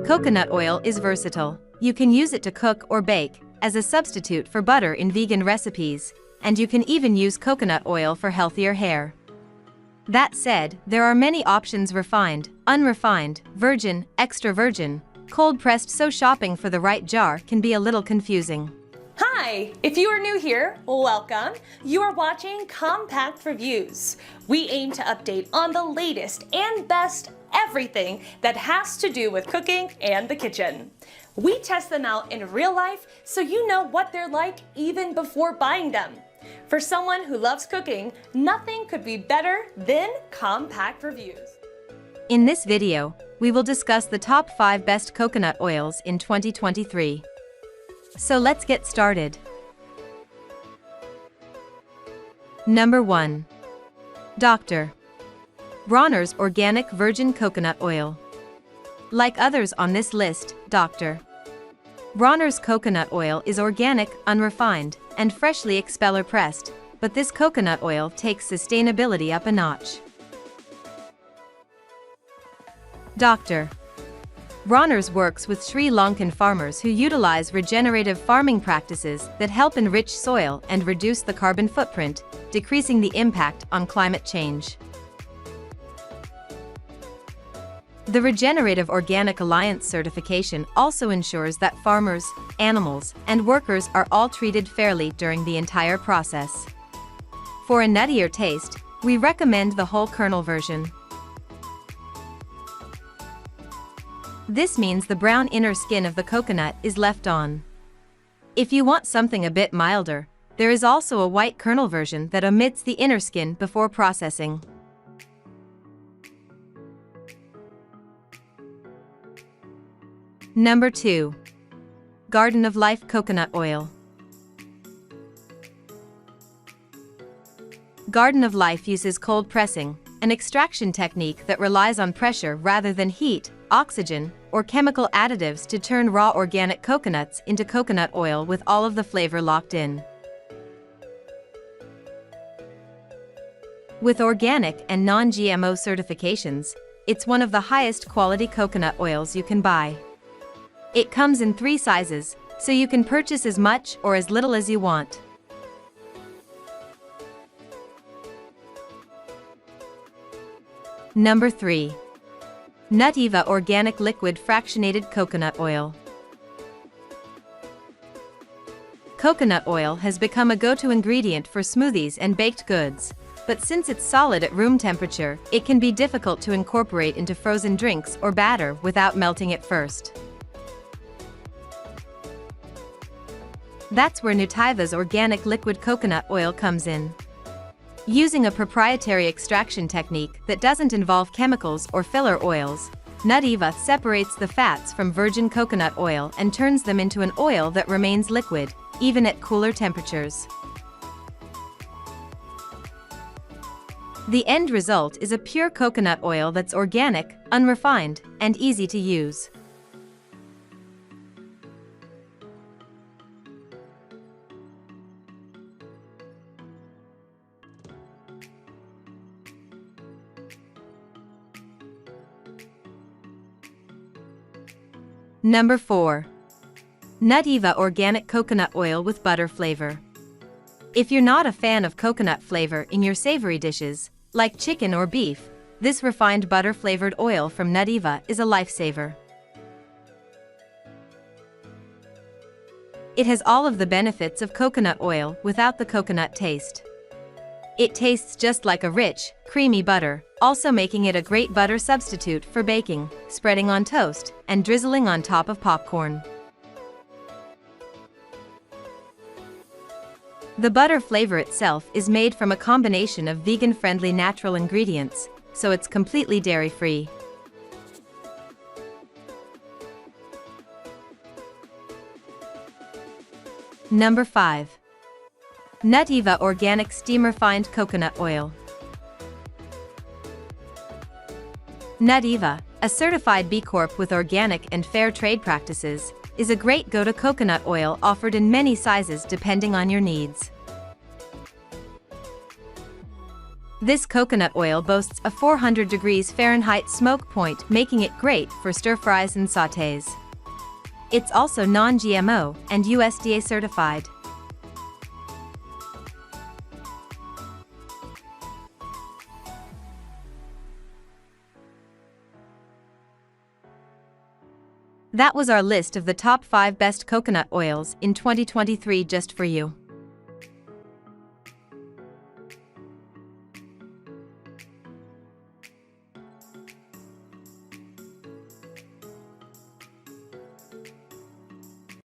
Coconut oil is versatile. You can use it to cook or bake, as a substitute for butter in vegan recipes, and you can even use coconut oil for healthier hair. That said, there are many options: refined, unrefined, virgin, extra virgin, cold-pressed, so shopping for the right jar can be a little confusing. Hi! If you are new here, welcome. You are watching Compact Reviews. We aim to update on the latest and best everything that has to do with cooking and the kitchen. We test them out in real life so you know what they're like even before buying them. For someone who loves cooking, nothing could be better than Compact Reviews. In this video, we will discuss the top 5 best coconut oils in 2023. So let's get started. Number 1. Dr. Bronner's Organic Virgin Coconut Oil. Like others on this list, Dr. Bronner's coconut oil is organic, unrefined, and freshly expeller pressed, but this coconut oil takes sustainability up a notch. Dr. Bronner's works with Sri Lankan farmers who utilize regenerative farming practices that help enrich soil and reduce the carbon footprint, decreasing the impact on climate change. The Regenerative Organic Alliance certification also ensures that farmers, animals, and workers are all treated fairly during the entire process. For a nuttier taste, we recommend the whole kernel version. This means the brown inner skin of the coconut is left on. If you want something a bit milder, there is also a white kernel version that omits the inner skin before processing. Number 2. Garden of Life Coconut Oil. Garden of Life uses cold pressing, an extraction technique that relies on pressure rather than heat, oxygen, or chemical additives to turn raw organic coconuts into coconut oil with all of the flavor locked in. With organic and non-GMO certifications, it's one of the highest quality coconut oils you can buy. It comes in 3 sizes, so you can purchase as much or as little as you want. Number 3. Nutiva Organic Liquid Fractionated Coconut Oil. Coconut oil has become a go-to ingredient for smoothies and baked goods, but since it's solid at room temperature, it can be difficult to incorporate into frozen drinks or batter without melting it first. That's where Nutiva's organic liquid coconut oil comes in. Using a proprietary extraction technique that doesn't involve chemicals or filler oils, Nutiva separates the fats from virgin coconut oil and turns them into an oil that remains liquid, even at cooler temperatures. The end result is a pure coconut oil that's organic, unrefined, and easy to use. Number 4. Nutiva Organic Coconut Oil with Butter Flavor. If you're not a fan of coconut flavor in your savory dishes, like chicken or beef, this refined butter-flavored oil from Nutiva is a lifesaver. It has all of the benefits of coconut oil without the coconut taste. It tastes just like a rich, creamy butter, also making it a great butter substitute for baking, spreading on toast, and drizzling on top of popcorn. The butter flavor itself is made from a combination of vegan-friendly natural ingredients, so it's completely dairy-free. Number 5. Nutiva Organic Steam Refined Coconut Oil. Nutiva, a certified B Corp with organic and fair trade practices, is a great go-to coconut oil offered in many sizes depending on your needs. This coconut oil boasts a 400 degrees Fahrenheit smoke point, making it great for stir-fries and sautés. It's also non-GMO and USDA certified. That was our list of the top 5 best coconut oils in 2023 just for you.